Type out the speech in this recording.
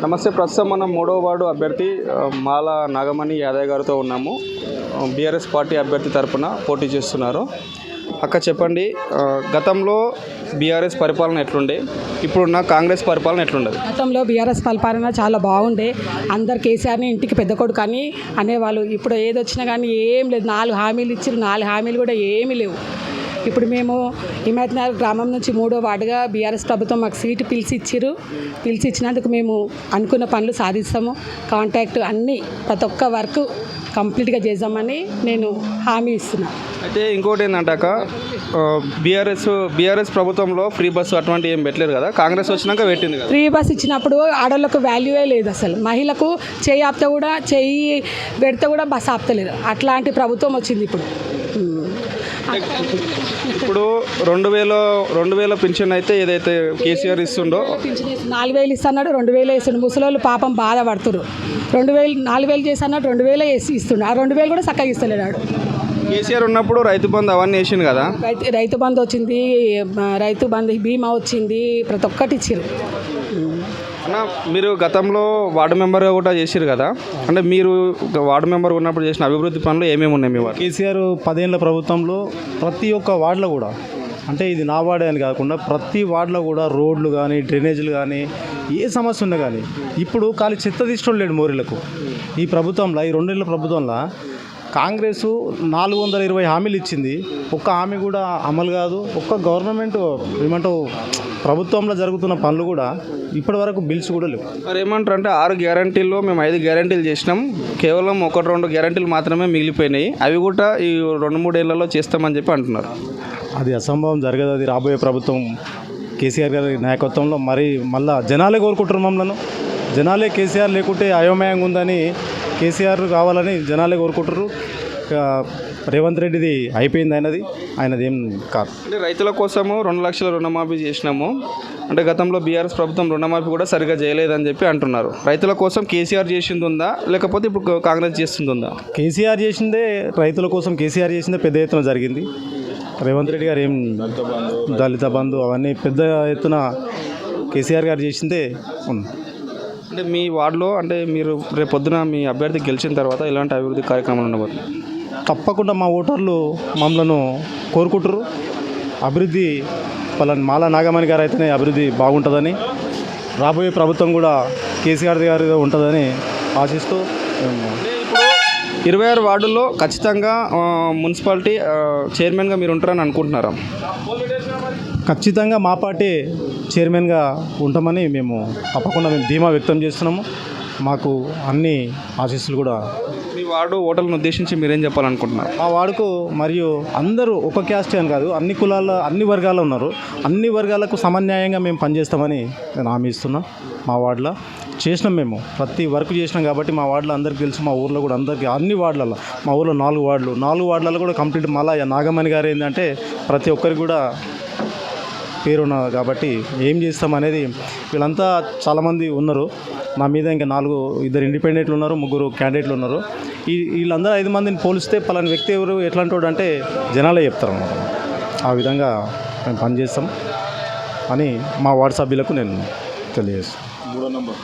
నమస్తే. ప్రస్తుతం మనం మూడవ వార్డు అభ్యర్థి మాల నాగమణి యాదయ్య గారితో ఉన్నాము. బీఆర్ఎస్ పార్టీ అభ్యర్థి తరపున పోటీ చేస్తున్నారు. అక్క చెప్పండి, గతంలో బీఆర్ఎస్ పరిపాలన ఎట్లుండే, ఇప్పుడున్న కాంగ్రెస్ పరిపాలన ఎట్లుండదు? గతంలో బీఆర్ఎస్ పరిపాలన చాలా బాగుండే. అందరు కేసీఆర్ని ఇంటికి పెద్ద కొడుకు అని అనేవాళ్ళు. ఇప్పుడు ఏది వచ్చినా కానీ ఏం లేదు. 4 హామీలు ఇచ్చారు, 4 హామీలు కూడా ఏమీ లేవు. ఇప్పుడు మేము హిమాయత్నగర్ గ్రామం నుంచి 3వ వార్డుగా బీఆర్ఎస్ ప్రభుత్వం మాకు సీటు పిలిచి ఇచ్చినందుకు మేము అనుకున్న పనులు సాధిస్తాము. కాంటాక్ట్ అన్నీ ప్రతి ఒక్క వర్క్ కంప్లీట్గా చేద్దామని నేను హామీ ఇస్తున్నాను. అయితే ఇంకోటి ఏంటంటాక బీఆర్ఎస్ ప్రభుత్వంలో ఫ్రీ బస్సు అటువంటి ఏం పెట్టలేదు కదా, కాంగ్రెస్ వచ్చినాక పెట్టింది కదా. ఫ్రీ బస్ ఇచ్చినప్పుడు ఆడవాళ్ళకు వాల్యూవే లేదు. అసలు మహిళకు చెయ్యి ఆపితే కూడా, చెయ్యి పెడితే కూడా బస్సు ఆపుతలేదు. అట్లాంటి ప్రభుత్వం వచ్చింది ఇప్పుడు. ఇప్పుడు 2000 పింఛన్ అయితే ఏదైతే కేసీఆర్ ఇస్తుండో 4000 ఇస్తున్నాడు, 2000 ఇస్తుండు. ముసలోళ్ళు పాపం బాధపడుతున్నారు. 4000 చేసి అన్నాడు, 2000 వేసి ఇస్తుండు. ఆ 2000 కూడా చక్కగా ఇస్తలేడు. కేసీఆర్ ఉన్నప్పుడు రైతు బంధు అవన్నీ వేసిండు కదా. రైతు బంధు వచ్చింది, రైతు బంధు బీమా వచ్చింది, ప్రతి ఒక్కటి ఇచ్చారు. అన్న, మీరు గతంలో వార్డు మెంబర్గా కూడా చేసారు కదా, అంటే మీరు వార్డు మెంబర్ ఉన్నప్పుడు చేసిన అభివృద్ధి పనులు ఏమేమి ఉన్నాయి మీ వార్డు? కేసీఆర్ 10 ఏళ్ల ప్రభుత్వంలో ప్రతి ఒక్క వార్డులో కూడా, అంటే ఇది నా వార్డే అని కాకుండా ప్రతి వార్డులో కూడా రోడ్లు కానీ, డ్రైనేజీలు కానీ, ఏ సమస్య ఉన్నా కానీ ఇప్పుడు ఖాళీ చెత్త తీసుకోలేడు మోరీలకు. ఈ ప్రభుత్వంలో, ఈ 2 ఏళ్ల ప్రభుత్వంలో కాంగ్రెస్ 420 హామీలు ఇచ్చింది. ఒక్క హామీ కూడా అమలు కాదు. ఒక్క గవర్నమెంట్ ఏమంటావు ప్రభుత్వంలో జరుగుతున్న పనులు కూడా ఇప్పటి వరకు బిల్స్ కూడా లేవు. మరి ఏమంటారు అంటే 6 గ్యారంటీల్లో మేము 5 గ్యారంటీలు చేసినాం, కేవలం 1-2 గ్యారంటీలు మాత్రమే మిగిలిపోయినాయి, అవి కూడా ఈ 2-3 ఏళ్లలో చేస్తామని చెప్పి అంటున్నారు. అది అసంభవం జరగదు. అది రాబోయే ప్రభుత్వం కేసీఆర్ గారి నాయకత్వంలో మళ్ళీ జనాలే కోరుకుంటారు మమ్మల్ని. జనాలే కేసీఆర్ లేకుంటే అయోమయంగా ఉందని, కేసీఆర్ కావాలని జనాలే కోరుకుంటారు. రేవంత్ రెడ్డిది అయిపోయింది, ఆయనది ఏం కాదు. అంటే రైతుల కోసము 2 లక్షల రుణమాఫీ చేసినాము అంటే గతంలో బీఆర్ఎస్ ప్రభుత్వం రుణమాఫీ కూడా సరిగ్గా చేయలేదని చెప్పి అంటున్నారు. రైతుల కోసం కేసీఆర్ చేసింది ఉందా, లేకపోతే ఇప్పుడు కాంగ్రెస్ చేస్తుంది ఉందా? కేసీఆర్ చేసిందే, రైతుల కోసం కేసీఆర్ చేసిందే పెద్ద ఎత్తున జరిగింది. రేవంత్ రెడ్డి గారు ఏం దళిత బంధు అవన్నీ పెద్ద ఎత్తున కేసీఆర్ గారు చేసిందే ఉంది. అంటే మీ వార్డులో, అంటే మీరు రేపు పొద్దున మీ అభ్యర్థి గెలిచిన తర్వాత ఎలాంటి అభివృద్ధి కార్యక్రమాలు ఉండబోతుంది? తప్పకుండా మా ఓటర్లు మమ్మల్ని కోరుకుంటారు. అభివృద్ధి మాల నాగమణి గారు అయితేనే అభివృద్ధి బాగుంటుందని, రాబోయే ప్రభుత్వం కూడా కేసీఆర్ గారు ఉంటుందని ఆశిస్తూ, ఇప్పుడు 26 వార్డుల్లో ఖచ్చితంగా మున్సిపాలిటీ చైర్మన్గా మీరు ఉంటారని అనుకుంటున్నారా? ఖచ్చితంగా మా పార్టీ చైర్మన్గా ఉంటామని మేము తప్పకుండా ధీమా వ్యక్తం చేస్తున్నాము. మాకు అన్ని ఆశీస్సులు కూడా. మీ వార్డు ఓటర్లను ఉద్దేశించి మీరేం చెప్పాలనుకుంటున్నారు? మా వార్డుకు మరియు అందరూ ఒక క్యాస్ట్ అని కాదు, అన్ని కులాల, అన్ని వర్గాలు ఉన్నారు. అన్ని వర్గాలకు సమన్యాయంగా మేము పనిచేస్తామని నేను హామీ ఇస్తున్నా. మా వార్డులో చేసినాం, మేము ప్రతి వర్క్ చేసినాం కాబట్టి మా వార్డులో అందరికీ తెలుసు. మా ఊర్లో కూడా అందరికీ, అన్ని వార్డులలో, మా ఊర్లో 4 వార్డులలో కూడా కంప్లీట్ మళ్ళీ నాగమణి గారు ఏంటంటే ప్రతి ఒక్కరికి కూడా పేరున్నది కాబట్టి ఏం చేస్తామనేది, వీళ్ళంతా చాలామంది ఉన్నారు నా మీద. ఇంకా 2 ఇండిపెండెంట్లు ఉన్నారు, 3 క్యాండిడేట్లు ఉన్నారు. వీళ్ళందరూ 5 మందిని పోలిస్తే పలానా వ్యక్తి ఎవరు ఎట్లాంటి వాడు అంటే జనాలే చెప్తారు అన్నమాట. ఆ విధంగా మేము పనిచేస్తాం అని మా వార్డు సభ్యులకు నేను తెలియజేస్తాను. 3వ నెంబర్